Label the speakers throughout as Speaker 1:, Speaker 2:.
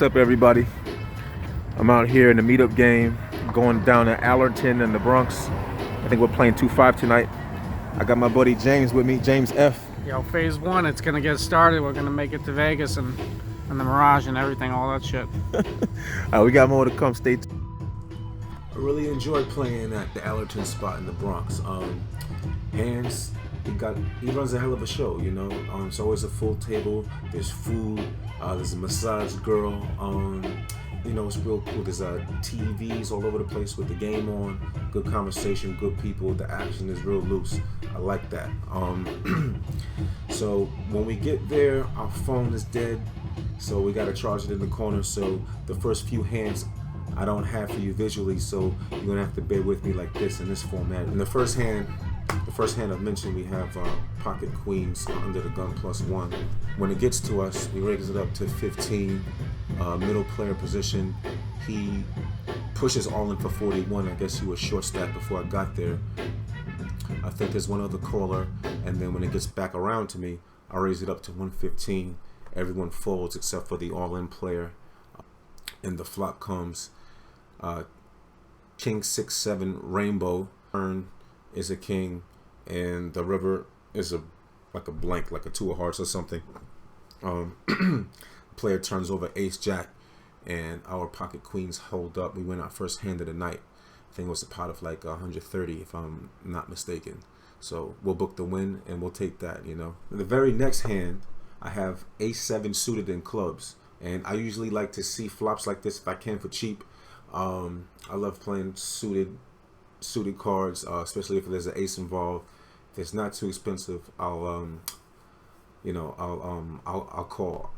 Speaker 1: What's up, everybody? I'm out here in the meetup game, going down to Allerton in the Bronx. I think we're playing 2-5 tonight. I got my buddy James with me, James F.
Speaker 2: Yo, phase one, it's gonna get started. We're gonna make it to Vegas and the Mirage and everything, all that shit.
Speaker 1: We got more to come. Stay tuned. I really enjoy playing at the Allerton spot in the Bronx. Hands, he runs a hell of a show, you know. It's always a full table. There's food. There's a massage girl. You know, it's real cool. There's TVs all over the place with the game on. Good conversation, good people. The action is real loose. I like that. So when we get there, our phone is dead. So we got to charge it in the corner. So the first few hands I don't have for you visually. So you're going to have to bear with me like this in this format. In the first hand I've mentioned, we have pocket queens under the gun +1. When it gets to us, we raise it up to 15. Middle player position. He pushes all in for 41. I guess he was short stacked before I got there. I think there's one other caller, and then when it gets back around to me, I raise it up to 115. Everyone folds except for the all-in player, and the flop comes King 6-7 Rainbow. Turn is a king, and the river is like a blank, like a 2 of hearts or something. Player turns over Ace Jack, and our pocket queens hold up. We win our first hand of the night. I think it was a pot of like 130 if I'm not mistaken. So we'll book the win and we'll take that, you know. The very next hand, I have Ace-7 suited in clubs, and I usually like to see flops like this if I can for cheap. I love playing suited cards, especially if there's an ace involved. If it's not too expensive, I'll call.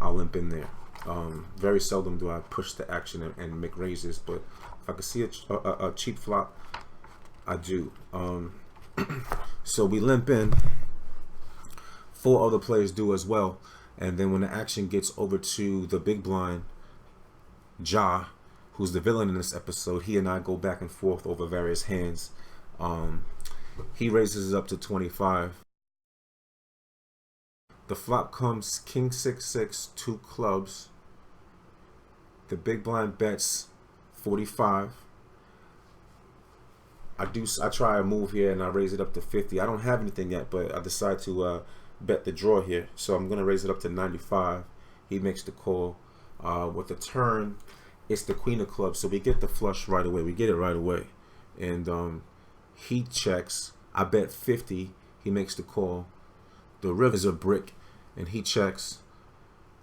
Speaker 1: I'll limp in there. Very seldom do I push the action and make raises, but if I can see a cheap flop, I do. So we limp in. 4 other players do as well, and then when the action gets over to the big blind, Ja, who's the villain in this episode, he and I go back and forth over various hands. He raises it up to 25. The flop comes King 6-6, 2 clubs. The big blind bets 45. I try a move here and I raise it up to 50. I don't have anything yet, but I decide to bet the draw here. So I'm gonna raise it up to 95. He makes the call. With the turn, it's the queen of clubs, so we get the flush right away. We get it right away. And he checks. I bet 50. He makes the call. The river's a brick, and he checks.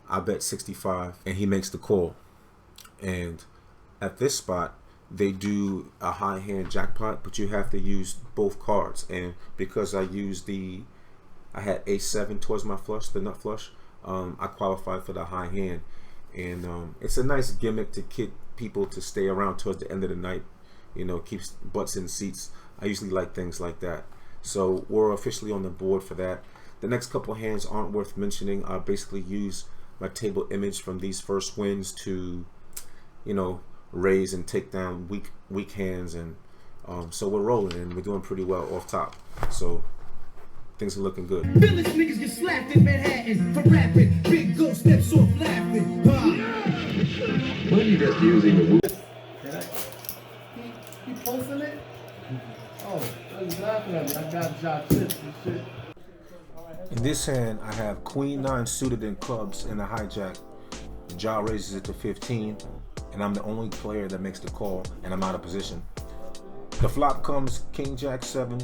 Speaker 1: I bet 65, and he makes the call. And at this spot, they do a high hand jackpot, but you have to use both cards. And because I had Ace-7 towards my flush, the nut flush, I qualified for the high hand. And it's a nice gimmick to get people to stay around towards the end of the night. You know, keeps butts in seats. I usually like things like that. So we're officially on the board for that. The next couple hands aren't worth mentioning. I basically use my table image from these first wins to, you know, raise and take down weak hands, and so we're rolling and we're doing pretty well off top. So things are looking good.
Speaker 3: Village niggas get slapped in Manhattan for rapping. Big Ghost steps off laughing.
Speaker 4: What are you just using the word?
Speaker 5: He posting it? Oh, I was laughing at me. I got Ja tips and shit.
Speaker 1: In this hand, I have Queen 9 suited in clubs and a hijack. Ja raises it to 15, and I'm the only player that makes the call, and I'm out of position. The flop comes King Jack 7.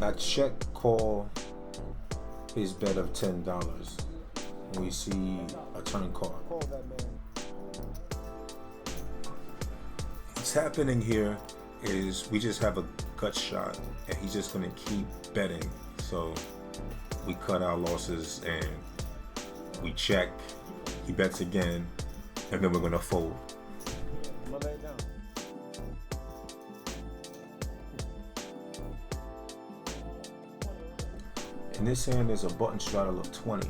Speaker 1: I check call his bet of $10. We see a turn card. What's happening here is we just have a gut shot, and he's just gonna keep betting. So we cut our losses and we check. He bets again, and then we're gonna fold. In this hand, there's a button straddle of 20.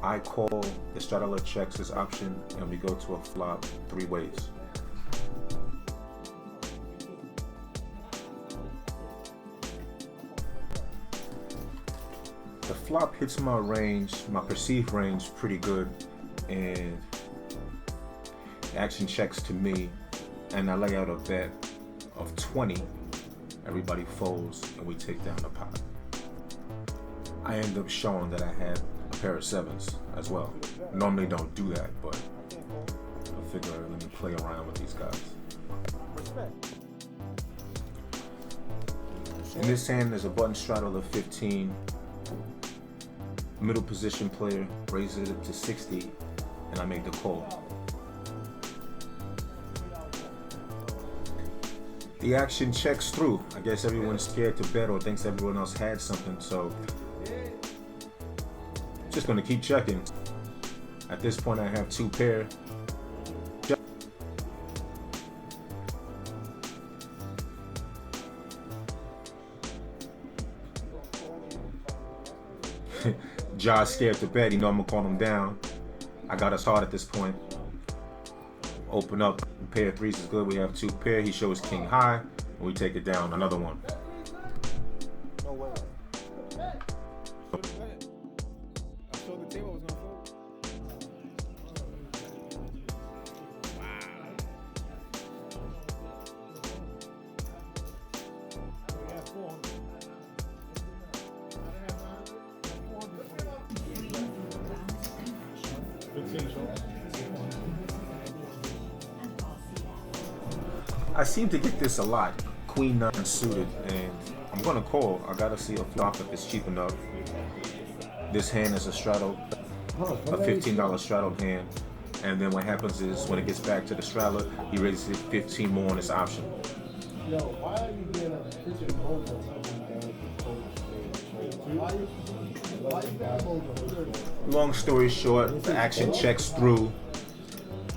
Speaker 1: I call, the straddler checks his option, and we go to a flop 3 ways. The flop hits my range, my perceived range, pretty good, and action checks to me, and I lay out a bet of 20. Everybody folds, and we take down the pot. I end up showing that I had a pair of sevens as well. Normally don't do that, but I figure let me play around with these guys. In this hand, there's a button straddle of 15. Middle position player raises it up to 60, and I make the call. The action checks through. I guess everyone's scared to bet or thinks everyone else had something, so just gonna keep checking. At this point, I have 2 pair. Josh scared to bet. You know I'm gonna call him down. I got us hard at this point. Open up. Pair of threes is good. We have 2 pair. He shows king high, and we take it down. Another one.
Speaker 6: No way. I showed the table was gonna fold.
Speaker 1: I seem to get this a lot. Queen 9 suited, and I'm gonna call. I gotta see a flop if it's cheap enough. This hand is a straddle, a $15 straddle hand, and then what happens is when it gets back to the straddler, he raises it 15 more on his option.
Speaker 5: Yo, why are you getting a picture of both of them?
Speaker 1: Long story short, the action checks through,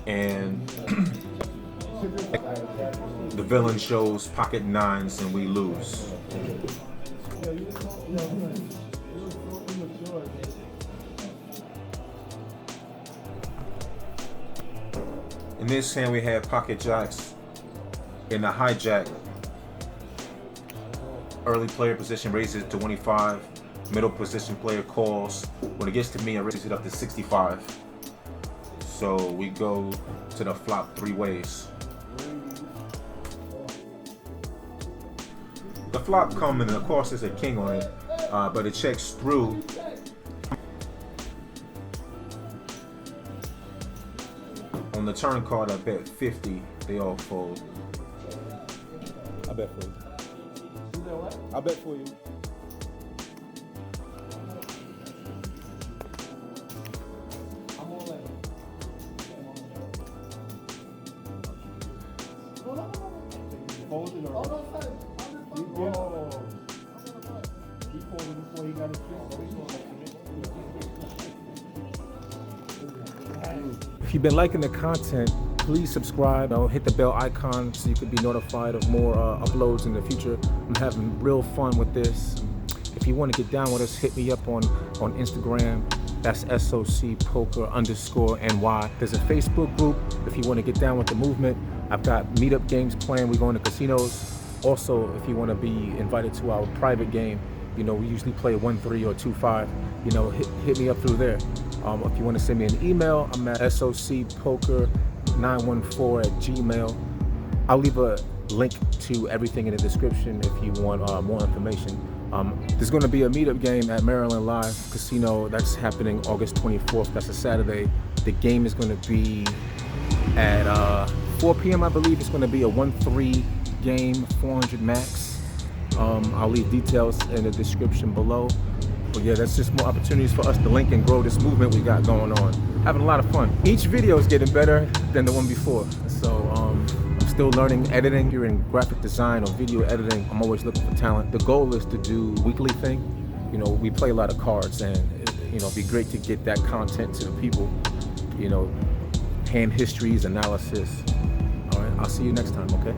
Speaker 1: and the villain shows pocket 9s, and we lose. In this hand, we have pocket jacks. In the hijack, early player position raises it to 25. Middle position player calls. When it gets to me, I raise it up to 65. So we go to the flop 3 ways. The flop come, and of course there's a king on it, but it checks through. On the turn card, I bet 50. They all fold.
Speaker 6: I bet for you. I bet for you.
Speaker 7: If you've been liking the content, please subscribe. Hit the bell icon so you can be notified of more uploads in the future. I'm having real fun with this. If you want to get down with us, hit me up on Instagram. That's SOC_poker_NY. There's a Facebook group if you want to get down with the movement. I've got meetup games planned. We go into casinos. Also, if you want to be invited to our private game, we usually play 1-3 or 2-5. Hit me up through there. If you want to send me an email, I'm at socpoker914@gmail. I'll leave a link to everything in the description if you want more information. There's going to be a meetup game at Maryland Live Casino. That's happening August 24th. That's a Saturday. The game is going to be at 4 p.m. I believe. It's going to be a 1-3 game, 400 max. I'll leave details in the description below. But yeah, that's just more opportunities for us to link and grow this movement we got going on. Having a lot of fun. Each video is getting better than the one before. So I'm still learning editing. If you're in graphic design or video editing, I'm always looking for talent. The goal is to do weekly thing. We play a lot of cards, and it'd be great to get that content to the people. Hand histories, analysis. All right, I'll see you next time, okay?